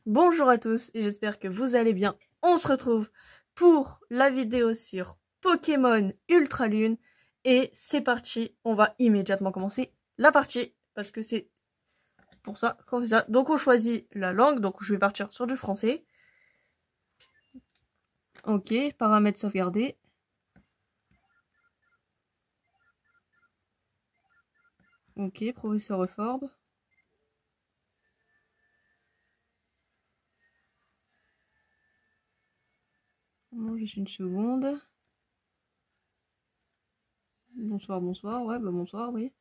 Bonjour à tous et j'espère que vous allez bien. On se retrouve pour la vidéo sur Pokémon Ultra Lune et c'est parti, on va immédiatement commencer la partie parce que c'est pour ça qu'on fait ça. Donc on choisit la langue, donc je vais partir sur du français. Ok, paramètres sauvegardés. Ok, professeur Euphorbe. Non, juste une seconde. Bonsoir, bonsoir, ouais, bah bonsoir, oui.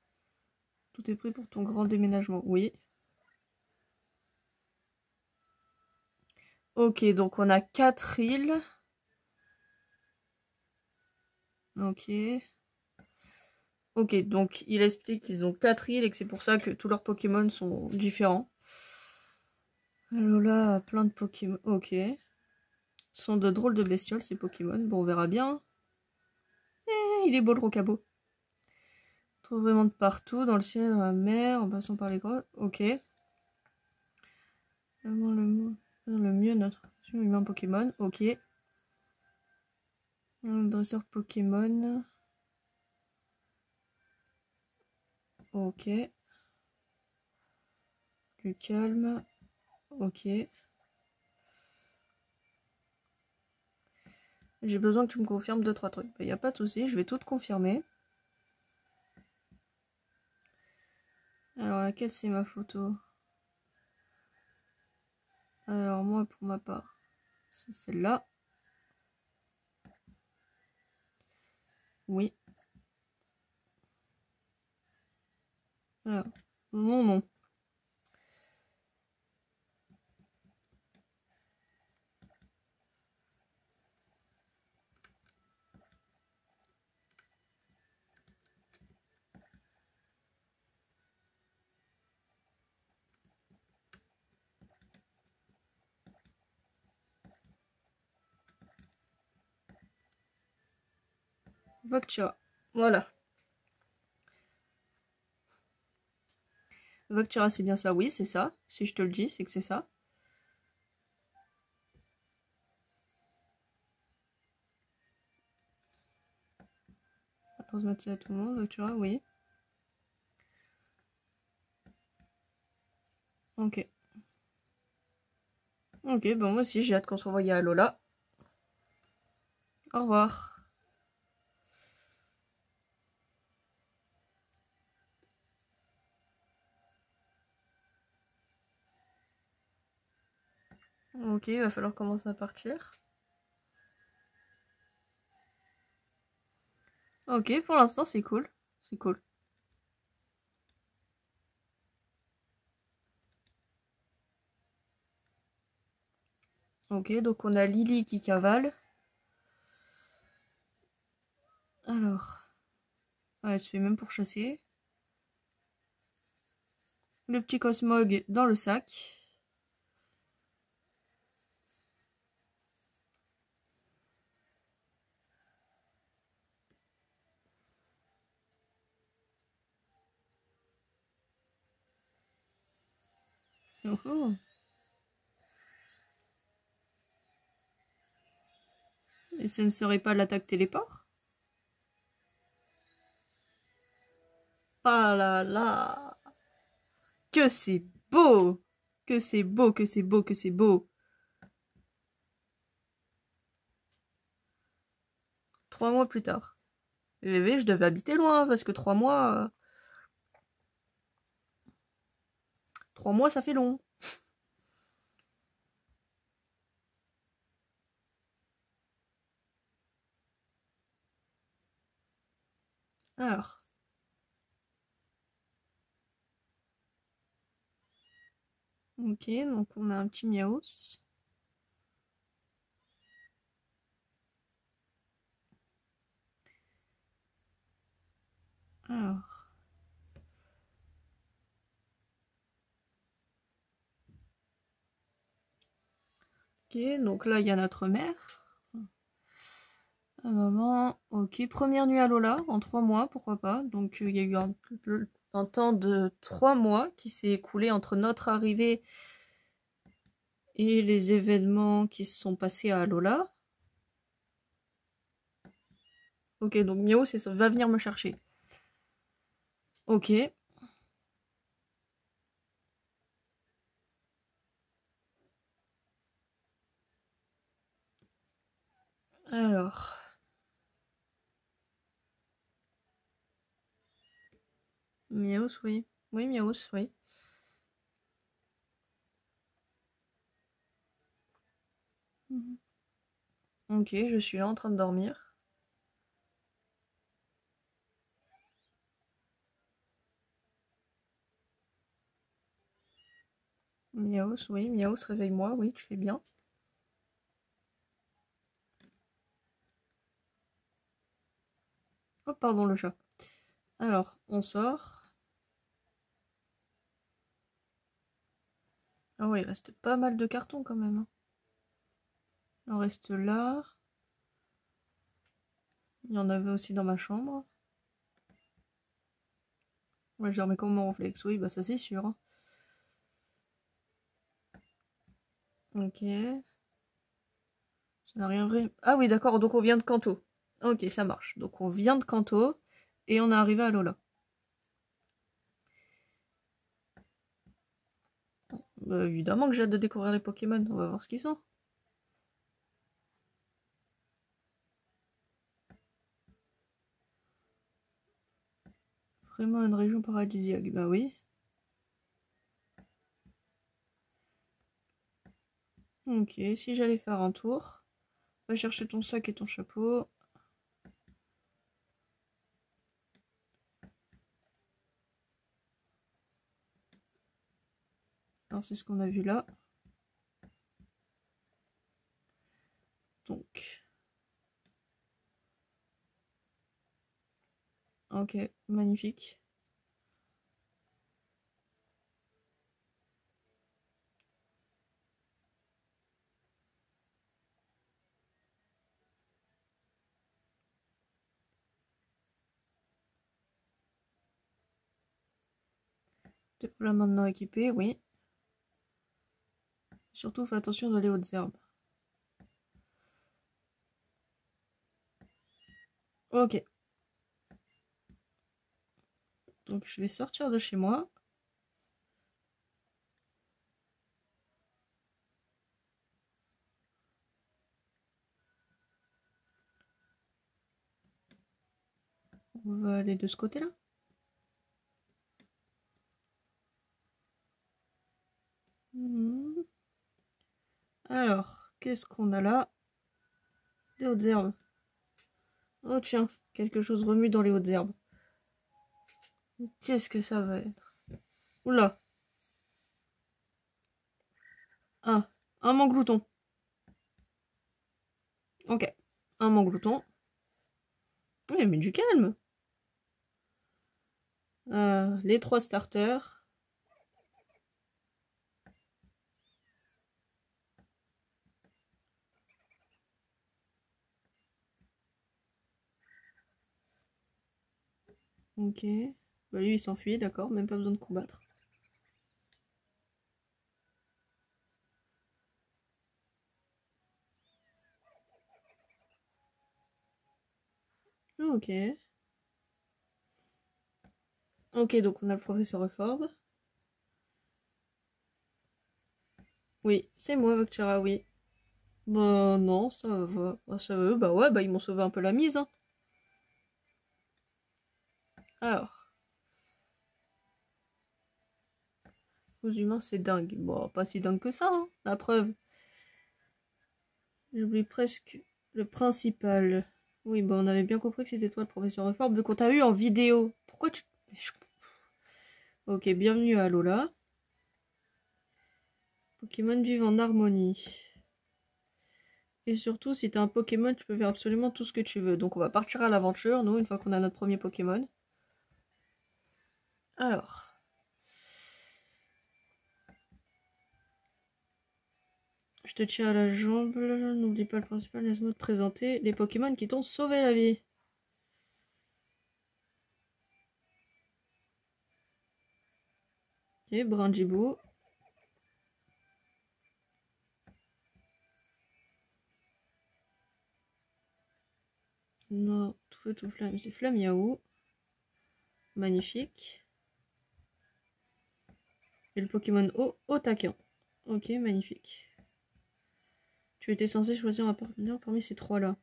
Tout est prêt pour ton grand déménagement, oui. Ok, donc on a 4 îles. Ok. Ok, donc il explique qu'ils ont 4 îles et que c'est pour ça que tous leurs Pokémon sont différents. Lola a plein de Pokémon. Ok. Ce sont de drôles de bestioles ces Pokémon. Bon, on verra bien. Il est beau le Rocabo. On trouve vraiment de partout, dans le ciel, dans la mer, en passant par les grottes. Ok. Vraiment le mieux notre humain Pokémon. Ok. Un dresseur Pokémon. Ok. Du calme. Ok. J'ai besoin que tu me confirmes 2-3 trucs. Bah, y a pas de souci, je vais tout te confirmer. Alors, laquelle c'est ma photo? Alors, moi, pour ma part, c'est celle-là. Oui. Alors, mon nom. Voctura. Voilà. Voctura, c'est bien ça. Oui, c'est ça. Si je te le dis, c'est que c'est ça. On va transmettre ça à tout le monde. Voctura, oui. Ok. Ok, bon, moi aussi, j'ai hâte qu'on se revoie à Lola. Au revoir. Ok, il va falloir commencer à partir. Ok, pour l'instant, c'est cool. C'est cool. Ok, donc on a Lily qui cavale. Alors. Ah, elle se fait même pour chasser. Le petit Cosmog dans le sac. Oh oh. Et ce ne serait pas l'attaque téléport? Ah là là! Que c'est beau! Que c'est beau, que c'est beau, que c'est beau! 3 mois plus tard. Je devais habiter loin parce que 3 mois. 3 mois, ça fait long. Alors. Ok, donc on a un petit Miaos. Alors. Ok, donc là il y a notre mère. Un moment. Ok, première nuit à Lola en 3 mois, pourquoi pas. Donc il y a eu un temps de 3 mois qui s'est écoulé entre notre arrivée Et les événements qui se sont passés à Alola. Ok, donc Miao, c'est ça, va venir me chercher. Ok. Alors. Miaus, oui. Oui, Miaus, oui. Ok, je suis là en train de dormir. Miaus, oui. Miaus, réveille-moi. Oui, tu fais bien. Oh, pardon, le chat. Alors, on sort. Ah ouais, il reste pas mal de cartons quand même. On reste là. Il y en avait aussi dans ma chambre. Ouais, je dormais comme mon réflexe. Oui, bah ça c'est sûr. Ok. Ça n'a rien vrai. Ah oui, d'accord, donc on vient de Kanto. Ok, ça marche. Donc on vient de Kanto et on est arrivé à Lola. Bah, évidemment que j'ai hâte de découvrir les Pokémon. On va voir ce qu'ils sont. Vraiment une région paradisiaque. Bah oui. Ok, si j'allais faire un tour. Va chercher ton sac et ton chapeau. Alors c'est ce qu'on a vu là. Donc. Ok, magnifique. T'es là maintenant équipé, oui. Surtout fais attention dans les hautes herbes. Ok. Donc je vais sortir de chez moi. On va aller de ce côté-là. Alors, qu'est-ce qu'on a là? Des hautes herbes. Oh tiens, quelque chose remue dans les hautes herbes. Qu'est-ce que ça va être? Oula. Ah, un manglouton. Ok, un manglouton. Oui, mais du calme. Les trois starters. Ok. Bah, lui, il s'enfuit, d'accord, même pas besoin de combattre. Ok. Ok, donc on a le professeur Reforme. Oui, c'est moi, Vectura, oui. Bah non, ça va. Bah, ça va, bah ouais, bah ils m'ont sauvé un peu la mise, hein. Alors, aux humains, c'est dingue. Bon, pas si dingue que ça, hein. La preuve. J'oublie presque le principal. Oui, bah on avait bien compris que c'était toi le professeur Reforme, vu qu'on t'a eu en vidéo. Pourquoi tu... Ok, bienvenue à Lola. Pokémon vivent en harmonie. Et surtout, si t'as un Pokémon, tu peux faire absolument tout ce que tu veux. Donc on va partir à l'aventure, nous, une fois qu'on a notre premier Pokémon. Alors. Je te tiens à la jambe. N'oublie pas le principal, laisse-moi te présenter les Pokémon qui t'ont sauvé la vie. Ok, Brindibou. Non, tout feu, tout flamme. C'est Flamiaou. Magnifique. Et le Pokémon Otakian. Ok, magnifique. Tu étais censé choisir un partenaire parmi ces trois-là.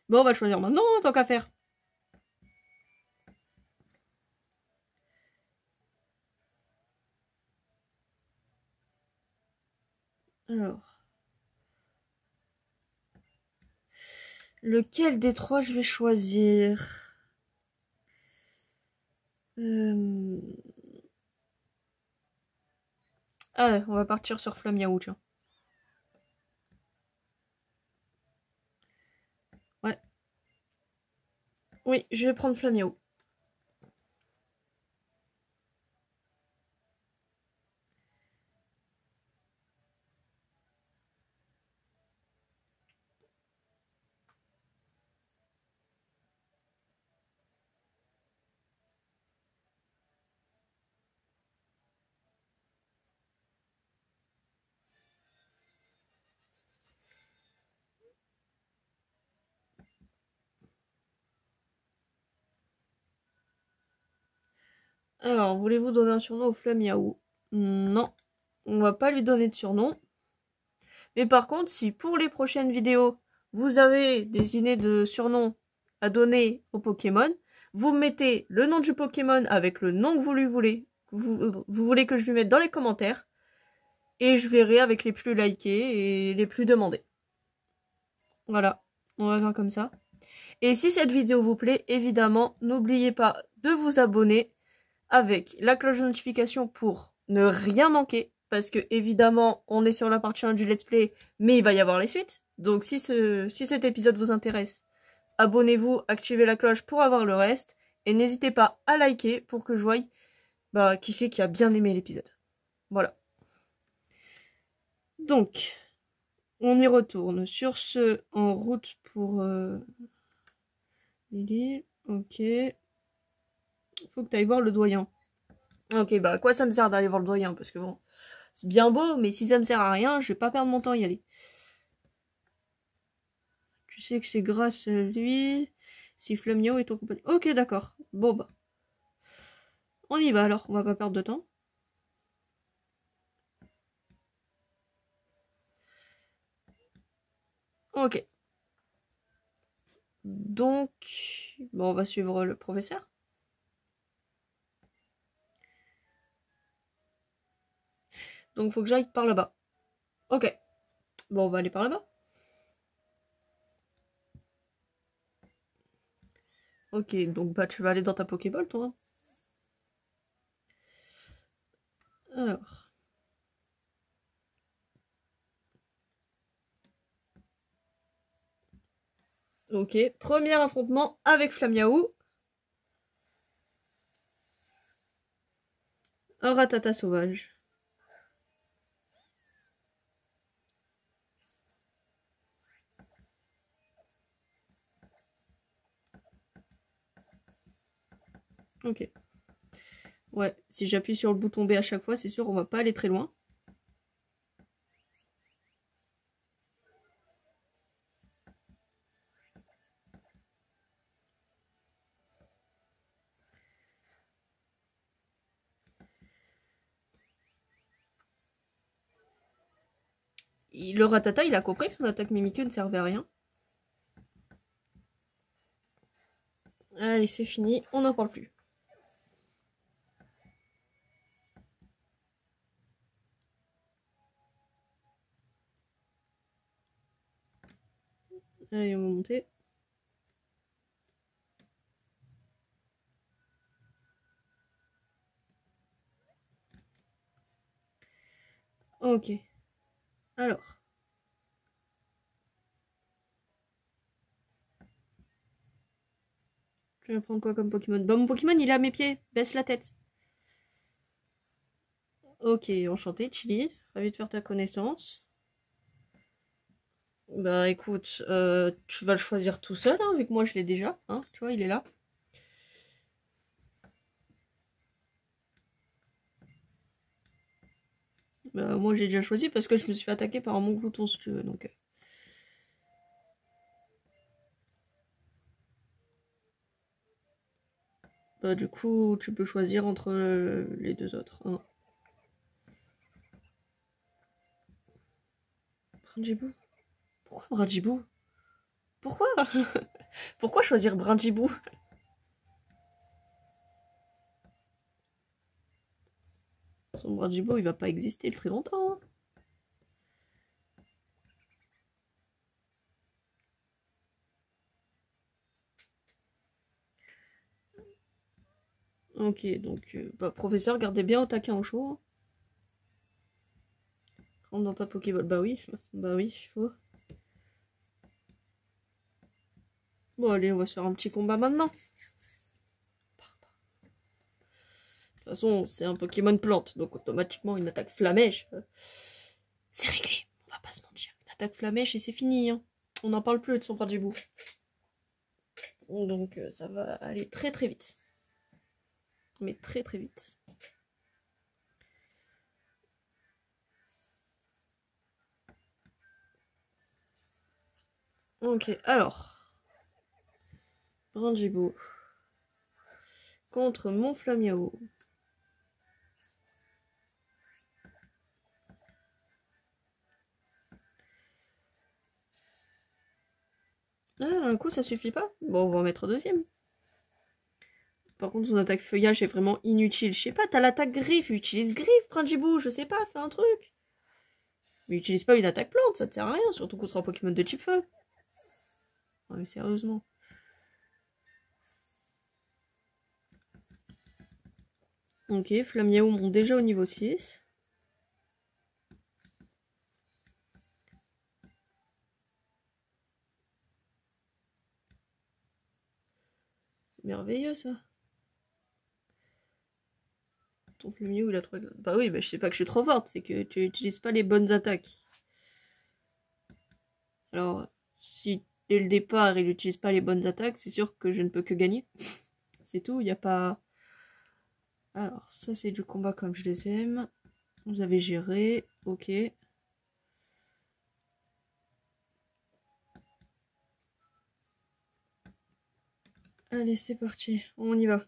Bon, on va le choisir maintenant, tant qu'à faire. Alors. Lequel des trois je vais choisir? Ah, on va partir sur Flamiaou, tiens. Ouais. Oui, je vais prendre Flamiaou. Alors, voulez-vous donner un surnom au Flamiaou? Non, on va pas lui donner de surnom. Mais par contre, si pour les prochaines vidéos, vous avez des idées de surnoms à donner au Pokémon, vous mettez le nom du Pokémon avec le nom que vous lui voulez, vous voulez que je lui mette dans les commentaires, et je verrai avec les plus likés et les plus demandés. Voilà, on va faire comme ça. Et si cette vidéo vous plaît, évidemment, n'oubliez pas de vous abonner avec la cloche de notification pour ne rien manquer. Parce que, évidemment, on est sur la partie 1 du let's play, mais il va y avoir les suites. Donc, si cet épisode vous intéresse, abonnez-vous, activez la cloche pour avoir le reste. Et n'hésitez pas à liker pour que je voie qui c'est qui a bien aimé l'épisode. Voilà. Donc, on y retourne. Sur ce, en route pour Lily. Ok. Faut que tu ailles voir le doyen. Ok, bah à quoi ça me sert d'aller voir le doyen? Parce que bon, c'est bien beau, mais si ça me sert à rien, je vais pas perdre mon temps à y aller. Tu sais que c'est grâce à lui si Flamio est ton compagnon. Ok, d'accord. Bon bah. On y va alors, on va pas perdre de temps. Ok. Donc, bon, on va suivre le professeur. Donc, faut que j'aille par là-bas. Ok. Bon, on va aller par là-bas. Ok, donc bah tu vas aller dans ta Pokéball, toi. Alors. Ok, premier affrontement avec Flamiaou. Un Ratata sauvage. Ok. Ouais, si j'appuie sur le bouton B à chaque fois, c'est sûr, on va pas aller très loin. Le Ratata, il a compris que son attaque Mimikyu ne servait à rien. Allez, c'est fini, on n'en parle plus. Allez, on va monter. Ok. Alors. Je vais prendre quoi comme Pokémon? Bah, mon Pokémon, il est à mes pieds. Baisse la tête. Ok, enchanté, Chili. Ravi de faire ta connaissance. Bah, écoute, tu vas le choisir tout seul, hein, vu que moi, je l'ai déjà. Hein, tu vois, il est là. Bah, moi, j'ai déjà choisi parce que je me suis fait attaquer par un Montglouton, si tu veux, donc... Du coup, tu peux choisir entre les deux autres. Hein. Brindjibou? Pourquoi Brindjibou? Pourquoi? Pourquoi choisir Brindjibou? Son Brindjibou, il va pas exister très longtemps. Hein. Ok, donc, professeur, gardez bien au taquin au chaud. Hein. Rentre dans ta Pokéball. Bah oui, il faut. Bon, allez, on va se faire un petit combat maintenant. De toute façon, c'est un Pokémon plante, donc automatiquement, une attaque flamèche. C'est réglé, on va pas se mentir. Une attaque flamèche et c'est fini. Hein. On n'en parle plus de son Brindjibou. Donc, ça va aller très très vite. Mais très très vite. Ok, alors. Brindjibou. Contre Monflammio. Ah, un coup ça suffit pas? Bon, on va en mettre deuxième. Par contre, son attaque feuillage est vraiment inutile. Je sais pas, t'as l'attaque griffe. Utilise griffe, Brindjibou. Je sais pas, fais un truc. Mais utilise pas une attaque plante, ça te sert à rien. Surtout qu'on sera un Pokémon de type feu. Non, mais sérieusement. Ok, Flammiao monte déjà au niveau 6. C'est merveilleux ça. Ton Flammiao il a 3. Bah oui, bah je sais pas que je suis trop forte, c'est que tu utilises pas les bonnes attaques. Alors, si dès le départ il n'utilise pas les bonnes attaques, c'est sûr que je ne peux que gagner. C'est tout, il n'y a pas... Alors, ça c'est du combat comme je les aime. Vous avez géré, ok. Allez, c'est parti, on y va.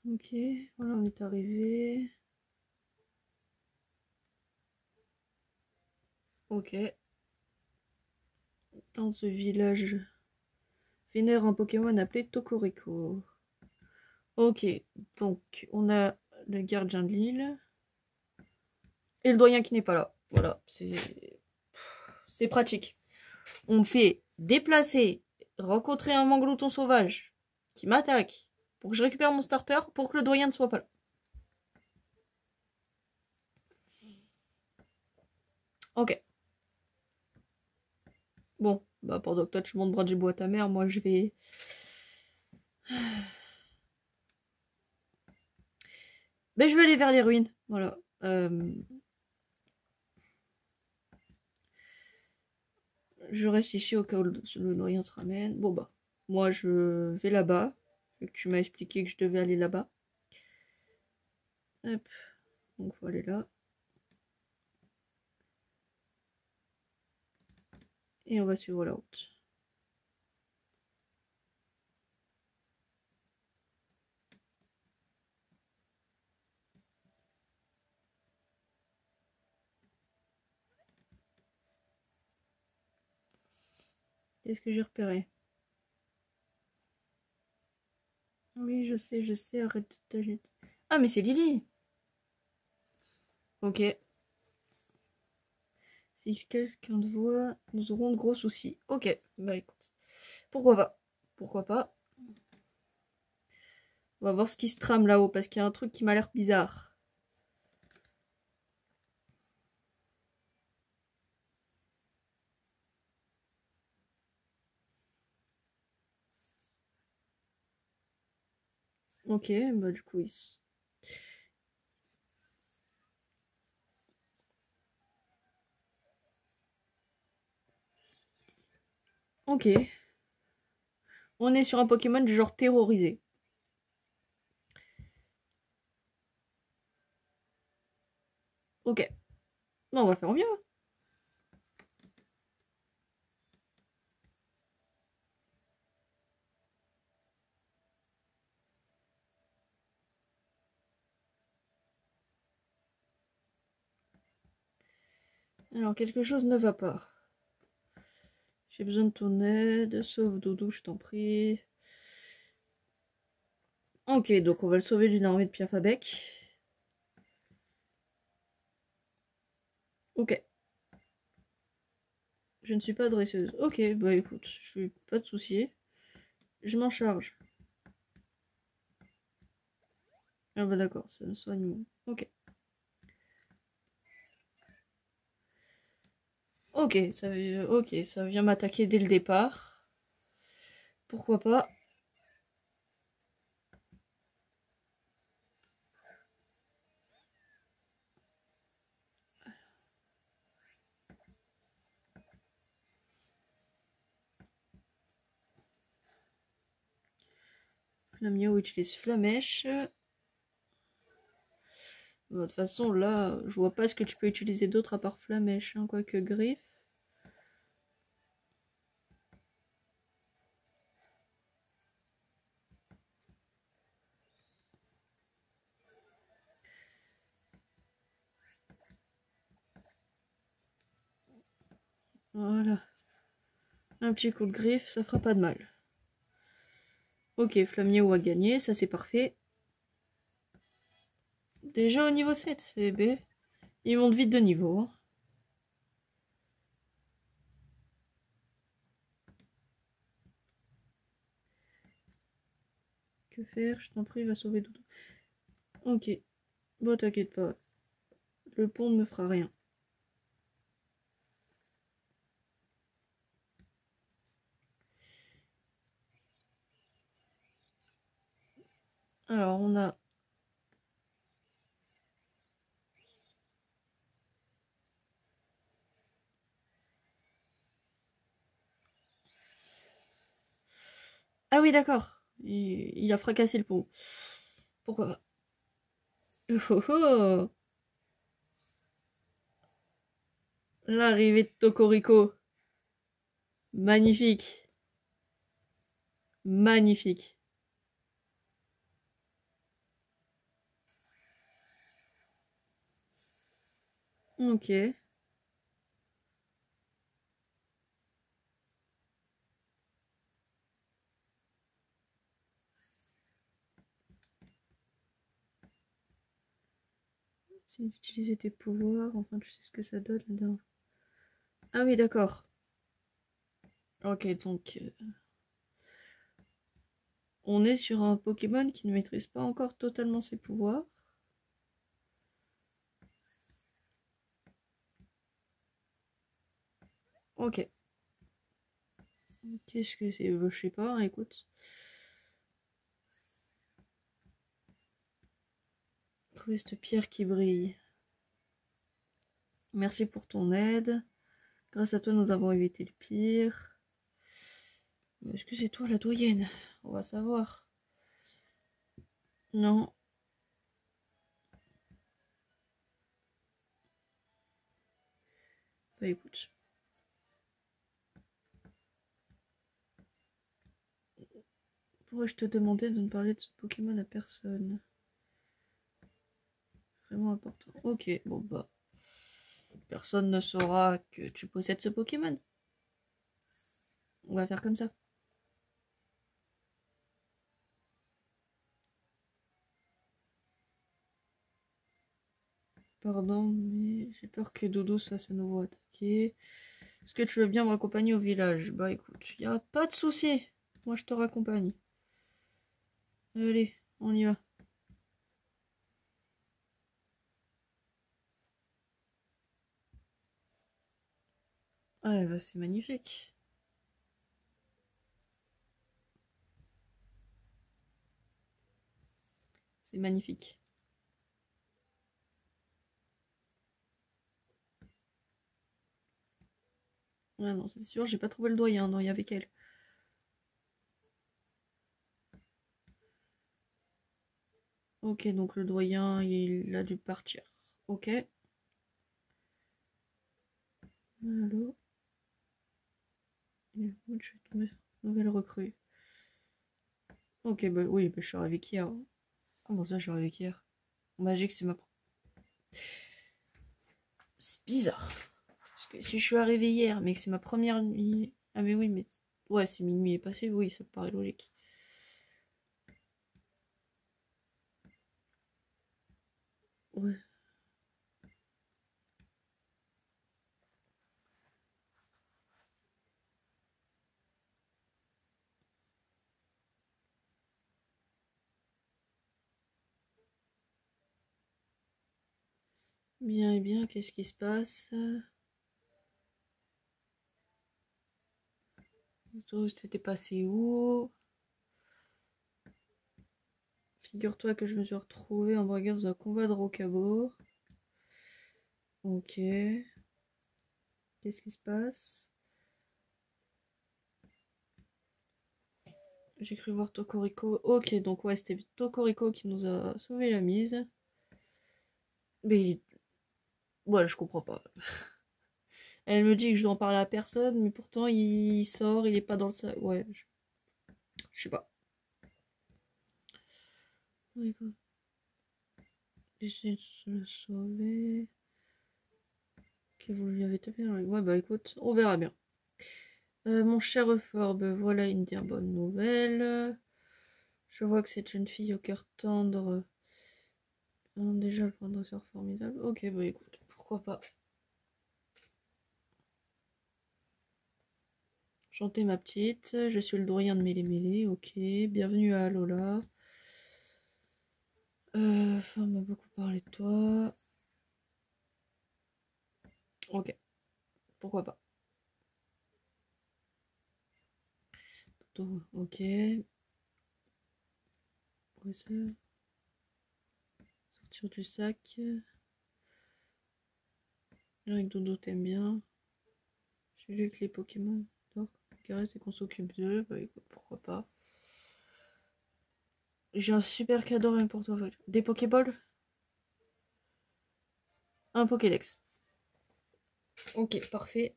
Ok, voilà, on est arrivé. Ok. Dans ce village, vénère un Pokémon appelé Tokoriko. Ok, donc on a le gardien de l'île. Et le doyen qui n'est pas là. Voilà, c'est pratique. On me fait déplacer, rencontrer un manglouton sauvage qui m'attaque pour que je récupère mon starter pour que le doyen ne soit pas là. Ok. Bon, bah pendant que toi tu montes bras du bois à ta mère, moi je vais... Mais je vais aller vers les ruines. Voilà. Je reste ici au cas où le doyen se ramène. Bon bah, moi je vais là-bas. Vu que tu m'as expliqué que je devais aller là-bas. Hop. Donc faut aller là. Et on va suivre la route. Qu'est-ce que j'ai repéré? Oui, je sais, arrête de t'agiter. Ah, mais c'est Lily! Ok. Si quelqu'un te voit, nous aurons de gros soucis. Ok, bah écoute. Pourquoi pas? Pourquoi pas? On va voir ce qui se trame là-haut, parce qu'il y a un truc qui m'a l'air bizarre. Ok, bah du coup, Ok. On est sur un Pokémon du genre terrorisé. Ok. Bon, on va faire mieux. Alors, quelque chose ne va pas. J'ai besoin de ton aide. Sauve Doudou, je t'en prie. Ok, donc on va le sauver d'une armée de Piaf à bec. Ok. Je ne suis pas dresseuse. Ok, bah écoute, je suis pas de soucis. Je m'en charge. Ah bah d'accord, ça me soigne. Ok. Ok, ça vient m'attaquer dès le départ. Pourquoi pas? Flamio utilise Flamèche. De toute façon, là, je vois pas ce que tu peux utiliser d'autre à part Flamèche, hein, quoique Griffe. Voilà. Un petit coup de griffe, ça fera pas de mal. Ok, Flamio a gagné, ça c'est parfait. Déjà au niveau 7, c'est B. Il monte vite de niveau. Hein. Que faire? Je t'en prie, va sauver Doudou. Ok. Bon, t'inquiète pas. Le pont ne me fera rien. Alors, on a... Ah oui, d'accord. Il a fracassé le pont. Pourquoi pas? Oh, oh. L'arrivée de Tocorico. Magnifique. Magnifique. Ok. Si utiliser tes pouvoirs, enfin tu sais ce que ça donne là-dedans. Ah oui, d'accord. Ok, donc on est sur un Pokémon qui ne maîtrise pas encore totalement ses pouvoirs. Ok. Qu'est-ce que c'est? Je sais pas, écoute. Trouver cette pierre qui brille. Merci pour ton aide. Grâce à toi, nous avons évité le pire. Est-ce que c'est toi la doyenne? On va savoir. Non. Bah écoute. Pourrais-je te demander de ne parler de ce Pokémon à personne? Vraiment important. Ok, bon bah. Personne ne saura que tu possèdes ce Pokémon. On va faire comme ça. Pardon, mais j'ai peur que Dodo se fasse à nouveau attaquer. Est-ce que tu veux bien me raccompagner au village? Bah écoute, y a pas de souci. Moi je te raccompagne. Allez, on y va. Ah bah c'est magnifique. C'est magnifique. Ah non, c'est sûr, j'ai pas trouvé le doyen, non, il y avait qu'elle. Ok, donc le doyen, il a dû partir. Ok. Allô. Je vais tomber. Nouvelle recrue. Ok, bah oui, bah, je suis arrivée hier. Comment ça, je suis arrivée hier? Magique, c'est ma... C'est bizarre. Parce que si je suis arrivée hier, mais que c'est ma première nuit... Ah mais oui, mais... Ouais, c'est minuit est passé, oui, ça me paraît logique. Ouais. Bien et bien, qu'est-ce qui se passe? C'était passé où? Figure-toi que je me suis retrouvée en bragueur dans un combat de rocabo. Ok. Qu'est-ce qui se passe? J'ai cru voir Tokorico. Ok, donc ouais, c'était Tokorico qui nous a sauvé la mise. Mais... Ouais, je comprends pas. Elle me dit que je dois en parler à personne, mais pourtant il sort, il est pas dans le sac. Ouais, je sais pas. J'essaie de le sauver. Que vous lui avez tapé dans les... Ouais, bah écoute, on verra bien. Mon cher Euphorbe, voilà une bien bonne nouvelle. Je vois que cette jeune fille au cœur tendre déjà le point de dresseur formidable. Ok, bah écoute, pourquoi pas. Chantez ma petite, je suis le doyen de Mêlé Mêlé, ok. Bienvenue à Alola. On m'a beaucoup parlé de toi. Ok, pourquoi pas. Ok. Sortir du sac. Avec Dodo t'aimes bien. J'ai vu que les Pokémon caresse et qu'on s'occupe d'eux. Bah écoute, pourquoi pas. J'ai un super cadeau rien pour toi. Des Pokéballs? Un Pokédex. Ok, parfait.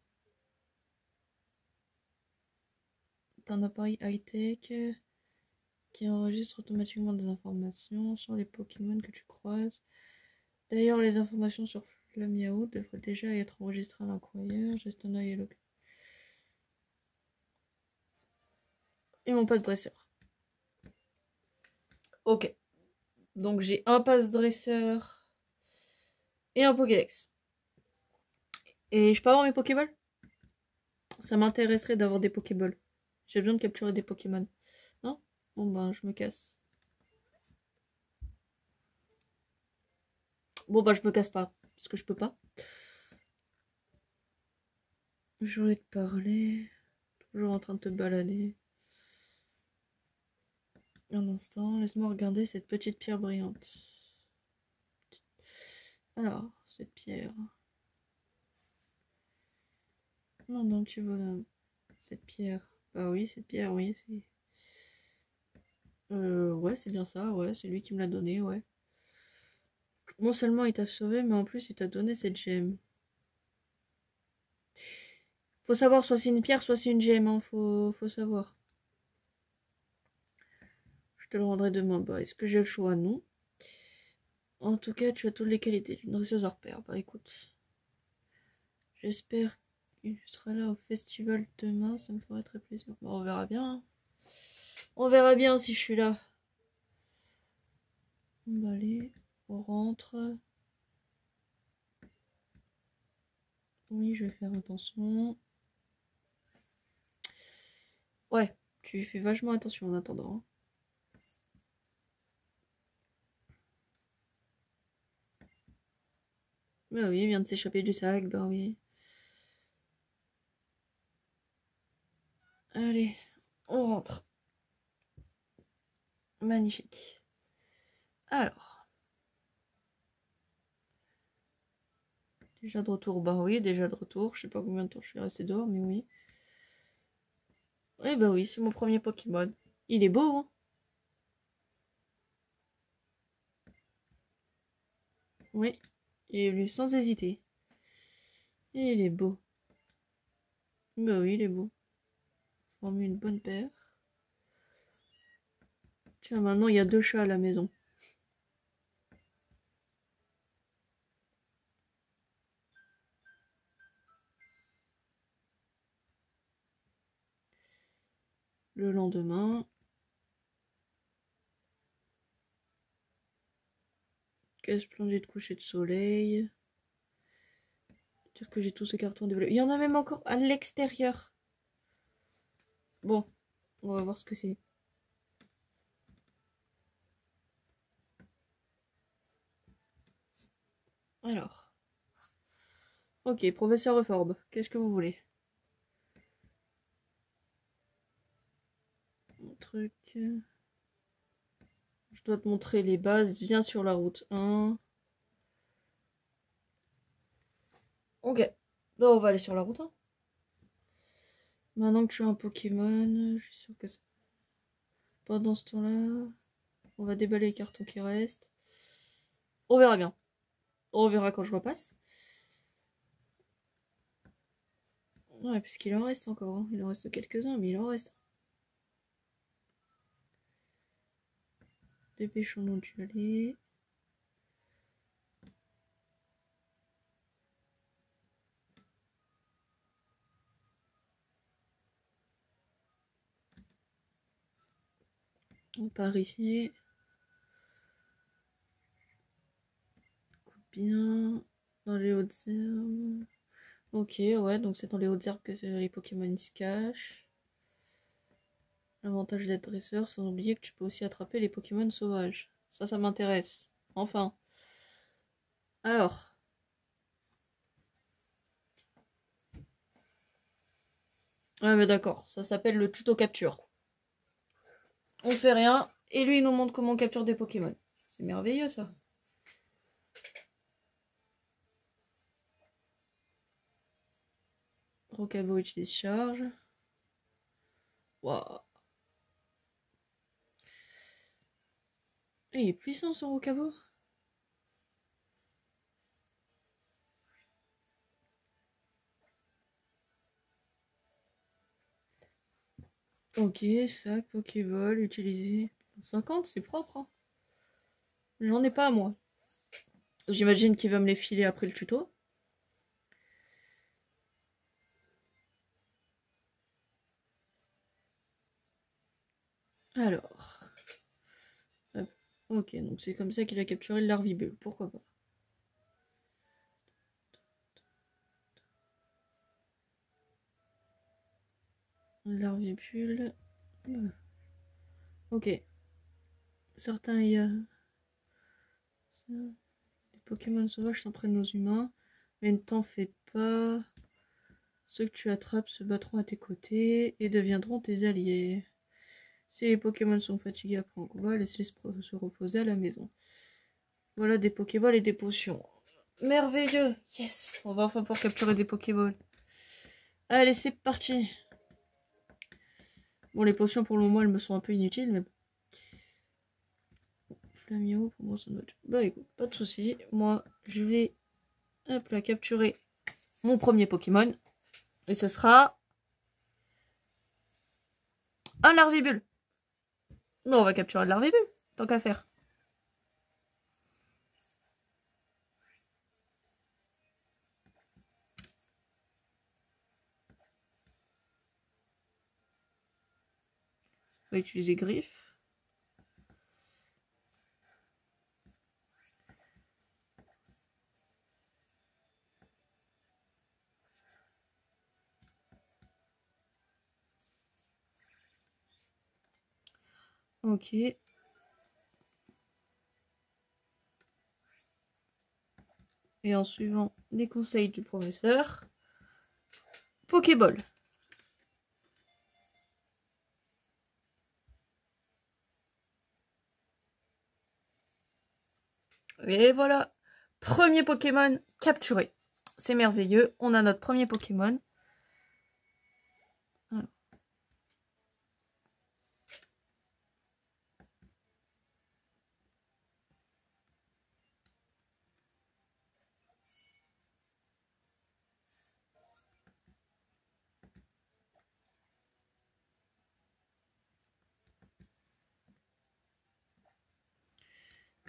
T'as un appareil high-tech qui enregistre automatiquement des informations sur les Pokémon que tu croises. D'ailleurs, les informations sur Flamiao devraient déjà être enregistrées à l'encoyeur. Geste un œil et le... Et mon passe dresseur. Ok. Donc j'ai un passe dresseur et un Pokédex. Et je peux avoir mes Pokéballs? Ça m'intéresserait d'avoir des Pokéballs. J'ai besoin de capturer des Pokémon. Non? Bon ben je me casse. Bon ben je me casse pas. Parce que je peux pas. Je voulais te parler. Toujours en train de te balader. Un instant, laisse-moi regarder cette petite pierre brillante. Alors, cette pierre. Non, non, tu bonhomme. Cette pierre. Bah oui, cette pierre, oui, c'est... ouais, c'est bien ça, ouais, c'est lui qui me l'a donné, ouais. Non seulement il t'a sauvé, mais en plus il t'a donné cette gemme. Faut savoir, soit c'est une pierre, soit c'est une gemme, hein, faut savoir. Je te le rendrai demain. Bah, est-ce que j'ai le choix? Non. En tout cas, tu as toutes les qualités d'une dresseuse hors pair. Bah, écoute. J'espère qu'il sera là au festival demain, ça me ferait très plaisir. Bah, on verra bien. Hein. On verra bien si je suis là. Bah, allez, on rentre. Oui, je vais faire attention. Ouais, tu fais vachement attention en attendant. Hein. Bah oui, il vient de s'échapper du sac, bah oui. Allez, on rentre. Magnifique. Alors. Déjà de retour, bah oui, déjà de retour. Je sais pas combien de temps je suis restée dehors, mais oui. Eh bah oui, c'est mon premier Pokémon. Il est beau, hein? Oui, il est venu sans hésiter. Et il est beau. Bah oui, il est beau. Former une bonne paire. Tiens, maintenant il y a 2 chats à la maison. Le lendemain. Quel splendide coucher de soleil. Dire que j'ai tous ces cartons développés. Il y en a même encore à l'extérieur. Bon, on va voir ce que c'est. Alors. Ok, professeur Reforbe, qu'est-ce que vous voulez? Un truc. Je dois te montrer les bases. Viens sur la route 1. Ok. Bon, on va aller sur la route 1. Maintenant que tu as un Pokémon, je suis sûr que ça... Pendant ce temps-là, on va déballer les cartons qui restent. On verra bien. On verra quand je repasse. Ouais, puisqu'il en reste encore. Hein. Il en reste quelques-uns, mais il en reste. Dépêchons-nous d'y aller. On part ici. Coupe bien. Dans les hautes herbes. Ok, ouais, donc c'est dans les hautes herbes que les Pokémon se cachent. L'avantage d'être dresseur, sans oublier que tu peux aussi attraper les Pokémon sauvages. Ça m'intéresse. Enfin. Alors. Ouais, mais d'accord. Ça s'appelle le tuto capture. On fait rien. Et lui, il nous montre comment on capture des Pokémon. C'est merveilleux, ça. Rocabo utilise charge. Waouh. Il est puissant, ce Rocabo. Ok, sac, Pokéball, utilisé. 50, c'est propre. Hein. J'en ai pas, moi. J'imagine qu'il va me les filer après le tuto. Alors. Hop. Ok, donc c'est comme ça qu'il a capturé le Larvibule. Pourquoi pas. Larvibule. Ok. Certains y a... Les Pokémon sauvages s'en prennent aux humains. Mais ne t'en fais pas. Ceux que tu attrapes se battront à tes côtés et deviendront tes alliés. Si les Pokémon sont fatigués après un combat, laisse-les se reposer à la maison. Voilà des Pokéballs et des potions. Merveilleux! Yes! On va enfin pouvoir capturer des Pokéballs. Allez, c'est parti! Bon, les potions pour le moment, elles me sont un peu inutiles, mais... Flamio, pour moi, ça doit être... Bah écoute, pas de soucis. Moi, je vais... Hop là, capturer mon premier Pokémon. Et ce sera... un Larvibule! Non, on va capturer le Larvibule, tant qu'à faire. On va utiliser Griffe. Ok. Et en suivant les conseils du professeur, Pokéball. Et voilà, premier Pokémon capturé. C'est merveilleux, on a notre premier Pokémon. Voilà.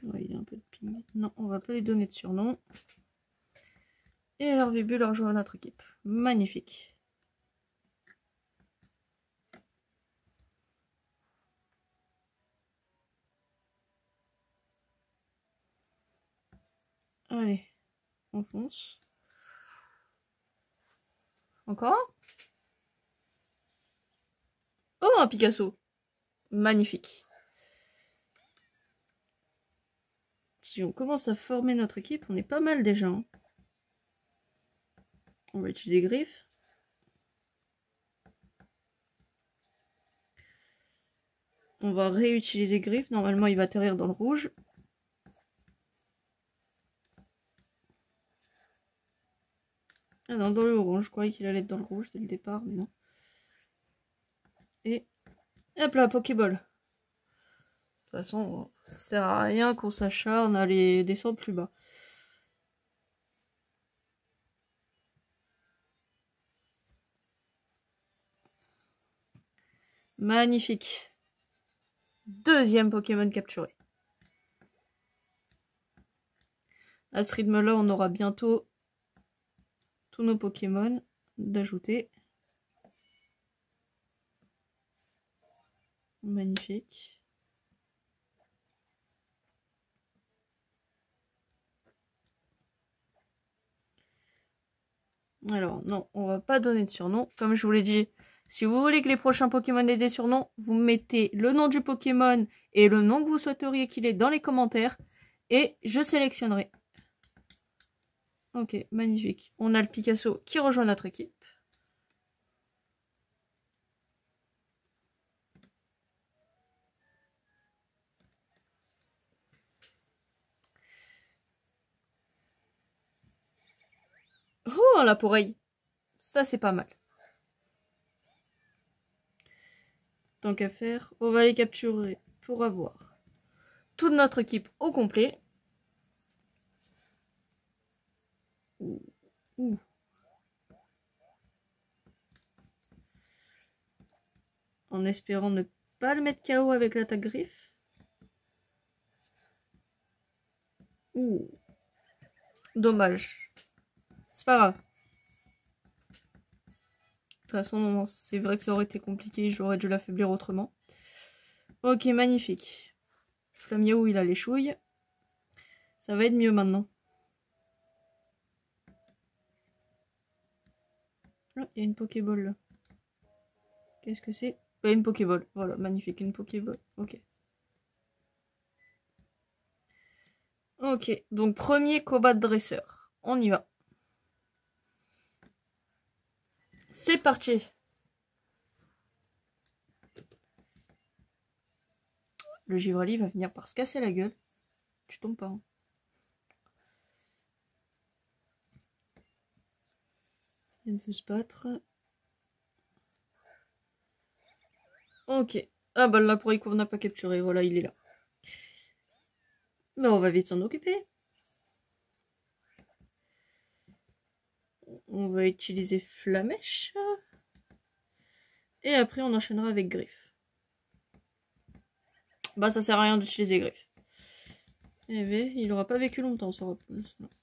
Ouais, il y a un peu de ping. Non, on va pas lui donner de surnom. Et alors Vibu leur rejoint notre équipe. Magnifique. Allez, on fonce. Encore? Oh, un Picasso. Magnifique. Si on commence à former notre équipe, on est pas mal déjà. Hein. On va utiliser Griffe. On va réutiliser Griffe. Normalement, il va atterrir dans le rouge. Ah non, dans le orange. Je croyais qu'il allait être dans le rouge dès le départ, mais non. Et hop là, Pokéball. De toute façon, ça sert à rien qu'on s'acharne à aller descendre plus bas. Magnifique. Deuxième Pokémon capturé. À ce rythme-là, on aura bientôt tous nos Pokémon d'ajouter. Magnifique. Alors, non, on va pas donner de surnom. Comme je vous l'ai dit, si vous voulez que les prochains Pokémon aient des surnoms, vous mettez le nom du Pokémon et le nom que vous souhaiteriez qu'il ait dans les commentaires. Et je sélectionnerai. Ok, magnifique. On a le Picasso qui rejoint notre équipe. Oh, la Poreille. Ça, c'est pas mal. Tant qu'à faire, on va les capturer pour avoir toute notre équipe au complet. Ouh. En espérant ne pas le mettre KO avec l'attaque griffe. Ouh. Dommage. C'est pas grave. De toute façon, c'est vrai que ça aurait été compliqué, j'aurais dû l'affaiblir autrement. Ok, magnifique. Flamiaou, il a les chouilles. Ça va être mieux maintenant. Ah, il y a une Pokéball là. Qu'est-ce que c'est? Une Pokéball. Voilà, magnifique, une Pokéball. Ok. Ok, donc premier combat de dresseur. On y va. C'est parti. Le Givrali va venir par se casser la gueule. Tu tombes pas. Hein. Il veut se battre. Ok. Ah bah là pour qu'on n'a pas capturé. Voilà, il est là. Mais on va vite s'en occuper. On va utiliser Flamèche. Et après on enchaînera avec Griffe. Bah ça sert à rien d'utiliser Griffe. Eh bien, il aura pas vécu longtemps ce repos.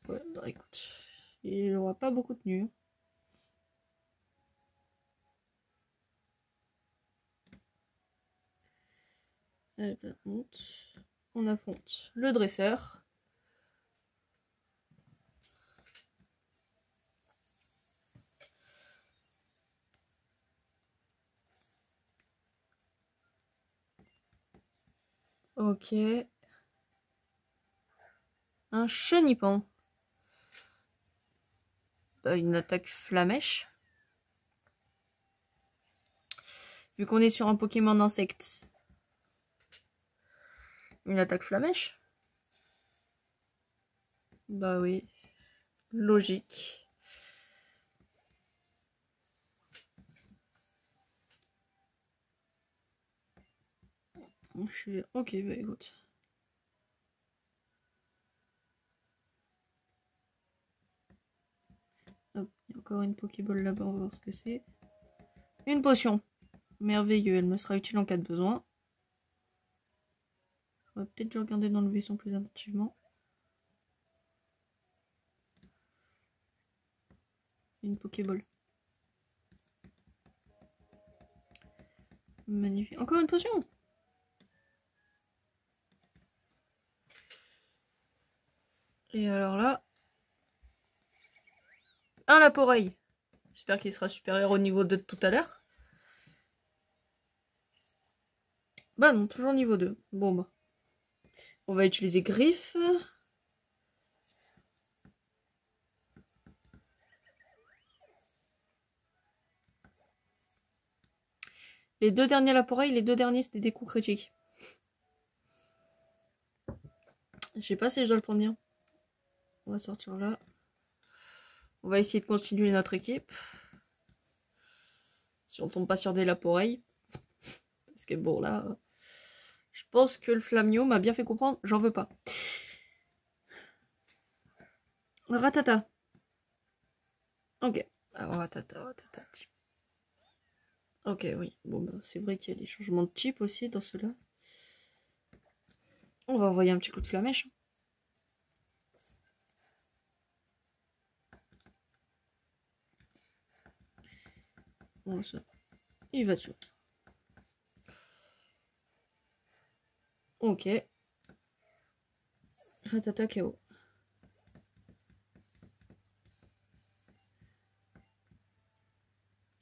Ouais, bah écoute. Il aura pas beaucoup tenu. On affronte le dresseur. Ok. Un chenipan. Une attaque flamèche. Vu qu'on est sur un Pokémon insecte. Une attaque flamèche. Bah oui. Logique. Ok, bah écoute. Hop, il y a encore une Pokéball là-bas, on va voir ce que c'est. Une potion. Merveilleux, elle me sera utile en cas de besoin. On va peut-être regarder dans le buisson plus attentivement. Une Pokéball. Magnifique. Encore une potion. Et alors là, un Laporeille. J'espère qu'il sera supérieur au niveau 2 de tout à l'heure. Bah non, toujours niveau 2. Bon bah. On va utiliser griffe. Les 2 derniers Laporeille, les 2 derniers c'était des coups critiques. Je sais pas si je dois le prendre bien. On va sortir là. On va essayer de continuer notre équipe. Si on tombe pas sur des Laporeille. Parce que bon là... Je pense que le Flamio m'a bien fait comprendre, j'en veux pas. Ratata. Ok. Alors ratata. Ok, oui. Bon, bah, c'est vrai qu'il y a des changements de type aussi dans ceux-là. On va envoyer un petit coup de flamèche. Bon, ça. Il va dessus. Ok. Ratata KO.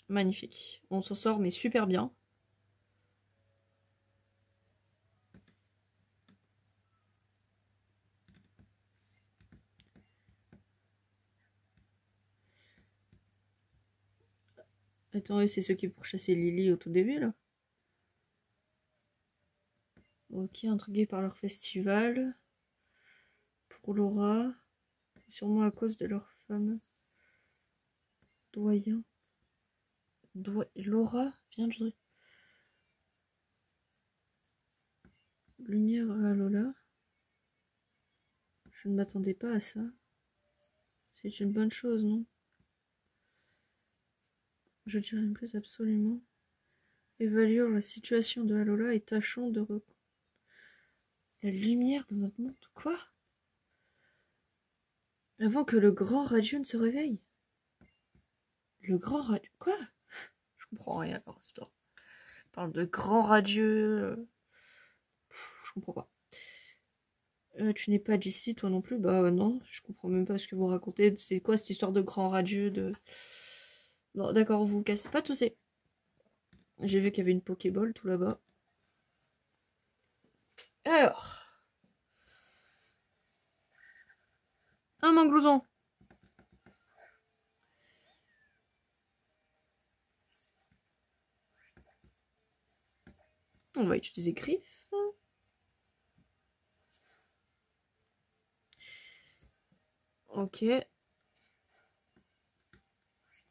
Magnifique. On s'en sort, mais super bien. Attends, c'est ceux qui pourchassaient Lily au tout début, là. Ok, intrigués par leur festival. Pour Laura. C'est sûrement à cause de leur fameux doyen. Laura vient de... Lumière à Lola. Je ne m'attendais pas à ça. C'est une bonne chose, non? Je dirais même plus absolument. Évaluons la situation de Alola et tâchons de la lumière dans notre monde. Quoi? Avant que le grand radieux ne se réveille. Le grand radieux... Quoi? Je comprends rien par cette histoire. On parle de grand radieux... Je comprends pas. Tu n'es pas d'ici, toi non plus? Bah non, je comprends même pas ce que vous racontez. C'est quoi cette histoire de grand radieux de... Non, d'accord, vous cassez pas tous ces... J'ai vu qu'il y avait une Pokéball tout là-bas. Alors... Un manglouson. On va utiliser griffe. Ok.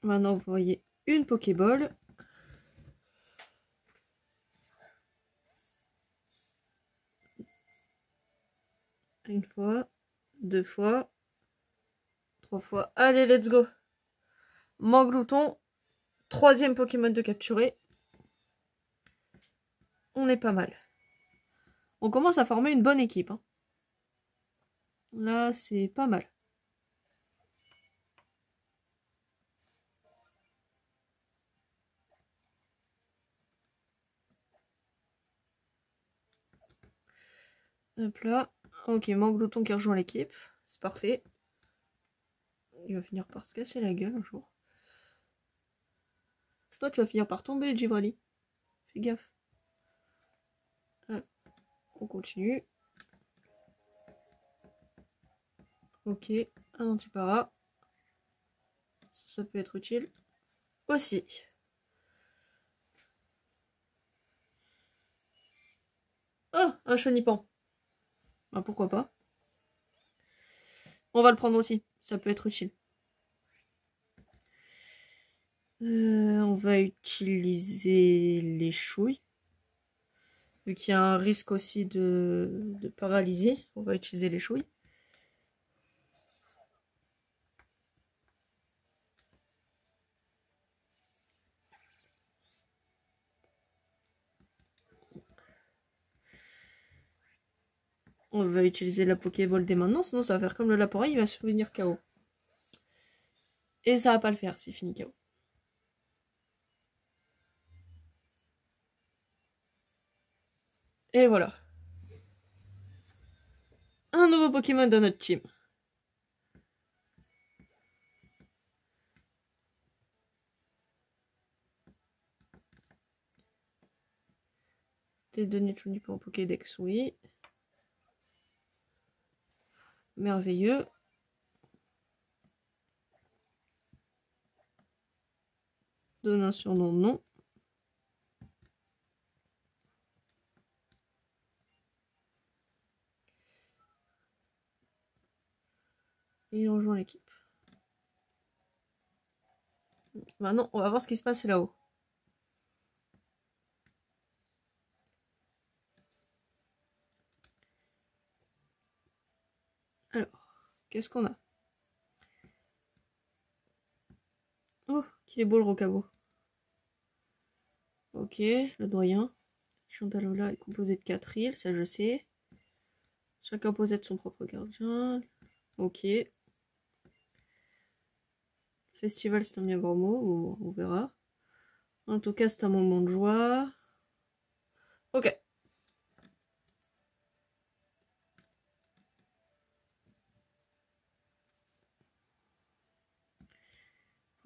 Maintenant, vous voyez une Pokéball. Une fois, 2 fois, 3 fois. Allez, let's go. Manglouton. 3e Pokémon de capturer. On est pas mal. On commence à former une bonne équipe. Hein. Là, c'est pas mal. Hop là. Ok, Manglouton qui rejoint l'équipe. C'est parfait. Il va finir par se casser la gueule un jour. Toi, tu vas finir par tomber, Givrali. Fais gaffe. Ah, on continue. Ok, un antipara. Ça peut être utile. Aussi. Oh, un chenipan. Bah, pourquoi pas. On va le prendre aussi. Ça peut être utile. On va utiliser les chouilles. Vu qu'il y a un risque aussi de paralysie, on va utiliser les chouilles. On va utiliser la Pokéball dès maintenant, sinon ça va faire comme le Laporeille, il va se finir KO. Et ça va pas le faire, c'est fini KO. Et voilà. Un nouveau Pokémon dans notre team. Des données de pour Pokédex, oui. Merveilleux. Donne un surnom, non. Et il rejoint l'équipe. Maintenant, on va voir ce qui se passe là-haut. Alors, qu'est-ce qu'on a? Oh, qu'il est beau le Rocabo. Ok, le doyen. Chandalola est composé de 4 îles, ça je sais. Chacun possède son propre gardien. Ok. Festival, c'est un bien grand mot, on verra. En tout cas, c'est un moment de joie. Ok.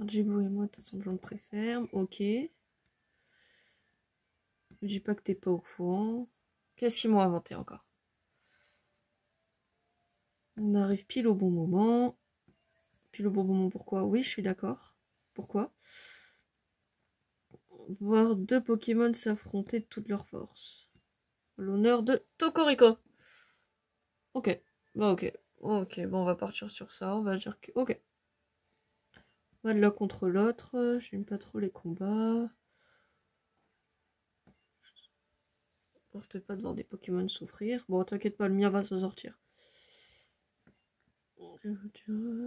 Djibou et moi, de toute façon, je le préfère. Ok. Je dis pas que t'es pas au courant. Qu'est-ce qu'ils m'ont inventé encore? On arrive pile au bon moment. Pile au bon moment, pourquoi? Oui, je suis d'accord. Pourquoi? Voir 2 Pokémon s'affronter de toute leur force. L'honneur de Tokorico. Ok. Bah ok. Ok, bon on va partir sur ça. On va dire que... Ok. On va de l'un contre l'autre. J'aime pas trop les combats. Porte pas de voir des Pokémon souffrir. Bon, t'inquiète pas, le mien va s'en sortir.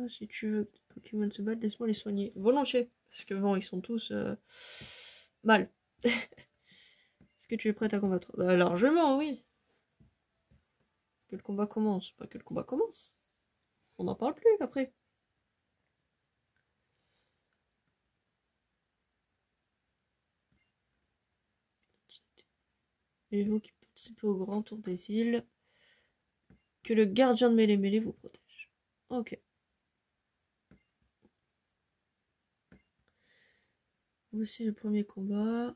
Si tu veux que les Pokémon se battent, laisse-moi les soigner. Volontiers. Parce que bon, ils sont tous mal. Est-ce que tu es prête à combattre? Bah, largement, oui. Que le combat commence. Pas que le combat commence. On n'en parle plus après. Et vous qui participez au grand tour des îles. Que le gardien de Mêlée vous protège. Ok. Voici le premier combat.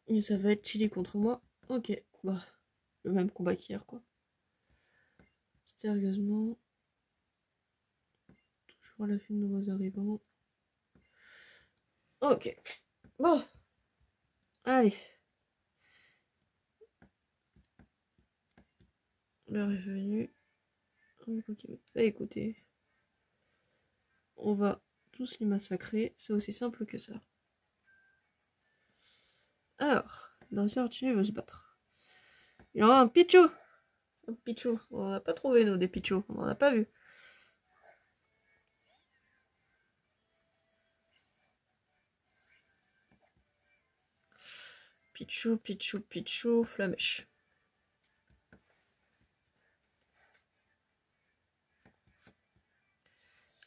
Et ça va être Chili contre moi. Ok. Bah, le même combat qu'hier, quoi. Sérieusement. Toujours à la fin de nouveaux arrivants. Ok. Bon. Allez. L'heure est venue. Ok. Bah écoutez. On va tous les massacrer. C'est aussi simple que ça. Alors, dans Archie veut se battre. Il y aura un Pichu. Un Pichu. On n'a pas trouvé, nous, des Pichu. On n'en a pas vu. Pichu, Pichu, Pichu, Flamèche.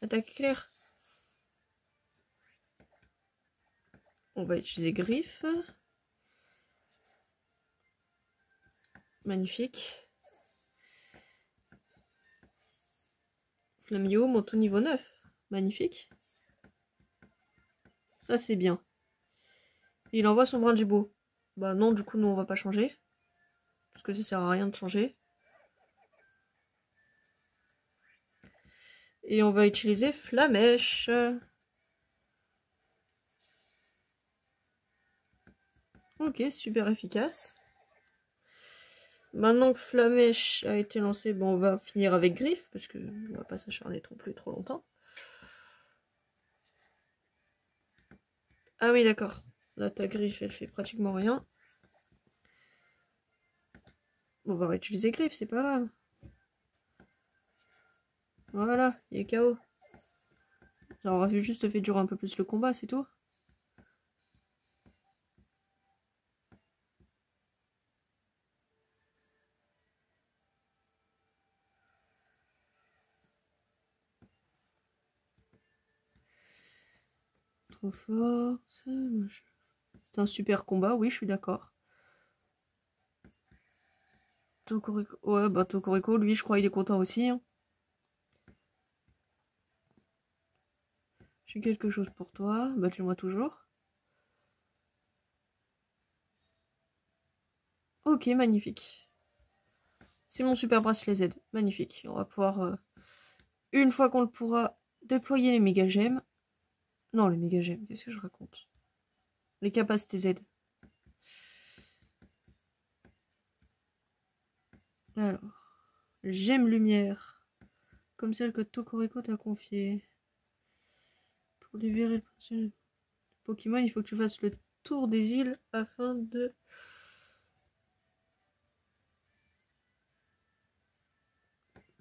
Attaque claire. On va utiliser Griffe. Magnifique. Flamio monte au niveau 9. Magnifique. Ça, c'est bien. Et il envoie son brin de gibou. Bah non, du coup, nous, on va pas changer. Parce que ça sert à rien de changer. Et on va utiliser Flamèche. Ok, super efficace. Maintenant que Flamèche a été lancé, bon, on va finir avec Griffe, parce que on va pas s'acharner trop longtemps. Ah oui, d'accord. Là, ta Griffe, elle fait pratiquement rien. Bon, on va réutiliser Griffe, c'est pas grave. Voilà, il est KO. Ça aura juste fait durer un peu plus le combat, c'est tout. trop fort. C'est un super combat, oui, je suis d'accord. Tokoriko, ouais, bah Tokoriko, lui, je crois, il est content aussi. Hein. J'ai quelque chose pour toi, battue-moi toujours. Ok, magnifique. C'est mon super bracelet Z, magnifique. On va pouvoir, une fois qu'on le pourra, déployer les méga gemmes. Non, les méga gemmes, qu'est-ce que je raconte? Les capacités Z. Alors, gemme lumière, comme celle que Tokoriko t'a confiée. Pour libérer le Pokémon, il faut que tu fasses le tour des îles afin de...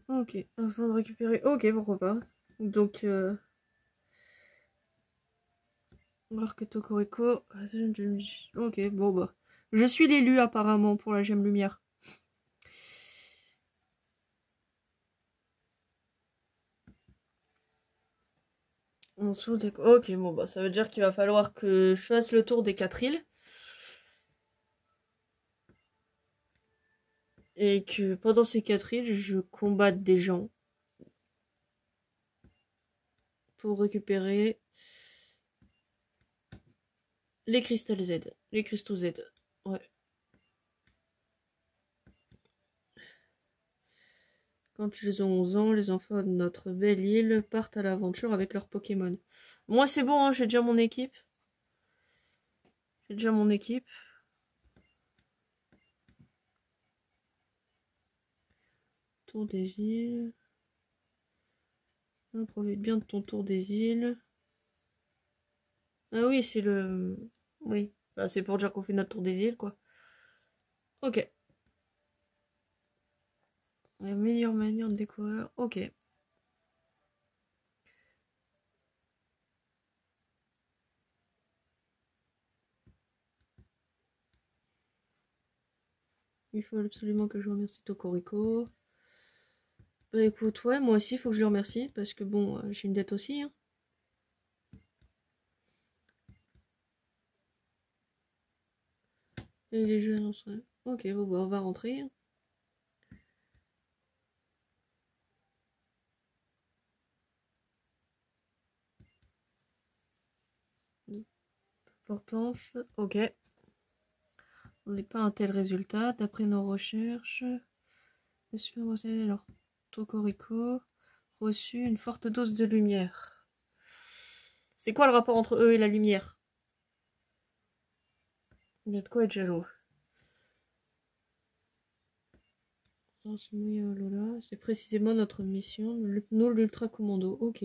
Ok, afin de récupérer... Ok, pourquoi pas. Donc, alors que Tokoriko... Ok, bon bah. Je suis l'élu apparemment pour la gemme lumière. Ok, bon bah ça veut dire qu'il va falloir que je fasse le tour des 4 îles. Et que pendant ces 4 îles, je combatte des gens. Pour récupérer les cristals Z. Les cristaux Z. Ouais. Quand ils ont 11 ans, les enfants de notre belle île partent à l'aventure avec leurs Pokémon. Moi c'est bon, hein, j'ai déjà mon équipe. J'ai déjà mon équipe. Tour des îles. Profite bien de ton tour des îles. Ah oui, c'est le... Oui, bah, c'est pour dire qu'on fait notre tour des îles, quoi. Ok. La meilleure manière de découvrir... Ok. Il faut absolument que je remercie Tokoriko. Bah écoute, ouais, moi aussi, il faut que je le remercie, parce que bon, j'ai une dette aussi, hein. Et les jeux annoncés. Ok, bon, bah on va rentrer. Importance, ok. On n'est pas un tel résultat. D'après nos recherches, le super bracelet, alors Tokoriko reçu une forte dose de lumière. C'est quoi le rapport entre eux et la lumière? Il y a de quoi être jaloux. C'est précisément notre mission. Nous, l'Ultra Commando. Ok.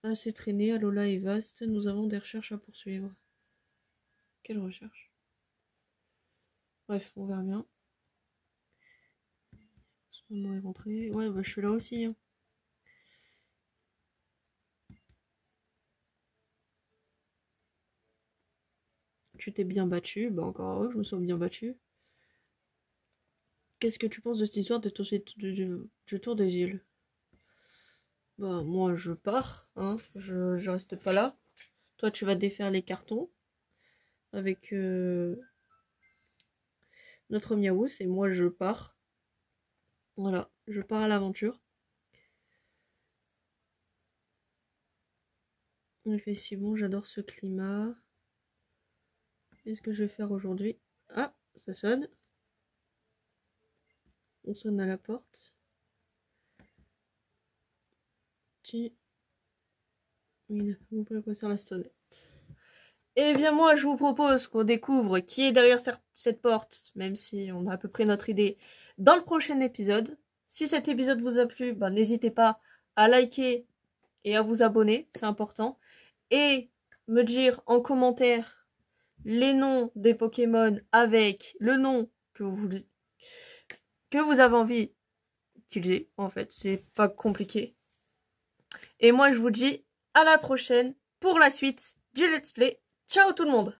Assez traîné, Alola est vaste. Nous avons des recherches à poursuivre. Quelle recherche? Bref, on verra bien. Ce moment est rentré. Ouais, bah je suis là aussi. Hein. Tu t'es bien battu. Bah encore heureux, je me sens bien battu. Qu'est-ce que tu penses de cette histoire de du tour des îles? Bah moi je pars, hein. Je reste pas là. Toi tu vas défaire les cartons avec notre Miaous et moi je pars. Voilà, je pars à l'aventure. Il fait si bon, j'adore ce climat. Qu'est-ce que je vais faire aujourd'hui? Ah, ça sonne. On sonne à la porte. Oui, vous pouvez passer la sonnette. Eh bien moi je vous propose qu'on découvre qui est derrière cette porte, même si on a à peu près notre idée, dans le prochain épisode. Si cet épisode vous a plu, bah, n'hésitez pas à liker et à vous abonner, c'est important. Et me dire en commentaire les noms des Pokémon avec le nom que vous avez envie qu'ils aient, en fait, c'est pas compliqué. Et moi je vous dis à la prochaine pour la suite du let's play. Ciao tout le monde!